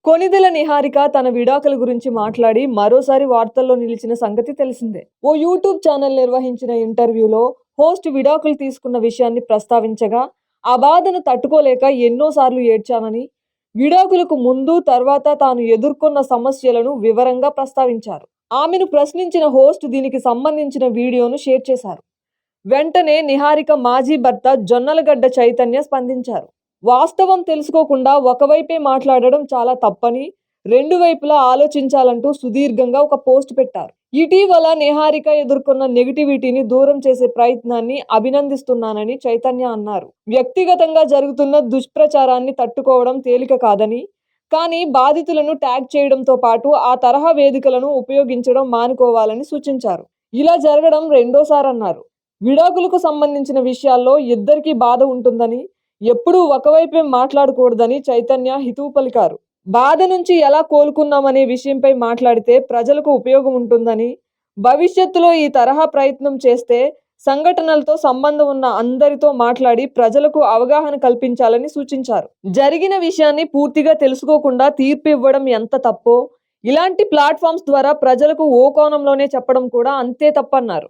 కొణిదెల నిహారిక తన విడాకుల గురించి మాట్లాడి మరోసారి వార్తల్లో నిలిచిన సంగతి తెలిసిందే. ఓ యూట్యూబ్ ఛానల్ నిర్వహించిన ఇంటర్వ్యూలో హోస్ట్ విడాకులు తీసుకున్న విషయాన్ని ప్రస్తావించగా, ఆ బాధను తట్టుకోలేక ఎన్నోసార్లు ఏడ్చానని, విడాకులకు ముందు తర్వాత తాను ఎదుర్కొన్న సమస్యలను వివరంగా ప్రస్తావించారు. ఆమెను ప్రశ్నించిన హోస్ట్ దీనికి సంబంధించిన వీడియోను షేర్ చేశారు. వెంటనే నిహారిక మాజీ భర్త జొన్నలగడ్డ చైతన్య స్పందించారు. వాస్తవం తెలుసుకోకుండా ఒకవైపే మాట్లాడడం చాలా తప్పని, రెండు వైపులా ఆలోచించాలంటూ సుదీర్ఘంగా ఒక పోస్ట్ పెట్టారు. ఇటీవల నిహారిక ఎదుర్కొన్న నెగిటివిటీని దూరం చేసే ప్రయత్నాన్ని అభినందిస్తున్నానని చైతన్య అన్నారు. వ్యక్తిగతంగా జరుగుతున్న దుష్ప్రచారాన్ని తట్టుకోవడం తేలిక కాదని, కానీ బాధితులను ట్యాగ్ చేయడంతో పాటు ఆ తరహా వేదికలను ఉపయోగించడం మానుకోవాలని సూచించారు. ఇలా జరగడం రెండోసారన్నారు. విడాకులకు సంబంధించిన విషయాల్లో ఇద్దరికీ బాధ ఉంటుందని, ఎప్పుడూ ఒకవైపే మాట్లాడకూడదని చైతన్య హితవు పలికారు. బాధ నుంచి ఎలా కోలుకున్నామనే విషయంపై మాట్లాడితే ప్రజలకు ఉపయోగం ఉంటుందని, భవిష్యత్తులో ఈ తరహా ప్రయత్నం చేస్తే సంఘటనలతో సంబంధం ఉన్న అందరితో మాట్లాడి ప్రజలకు అవగాహన కల్పించాలని సూచించారు. జరిగిన విషయాన్ని పూర్తిగా తెలుసుకోకుండా తీర్పు ఇవ్వడం ఎంత తప్పో, ఇలాంటి ప్లాట్ఫామ్స్ ద్వారా ప్రజలకు ఓ కోణంలోనే చెప్పడం కూడా అంతే తప్పన్నారు.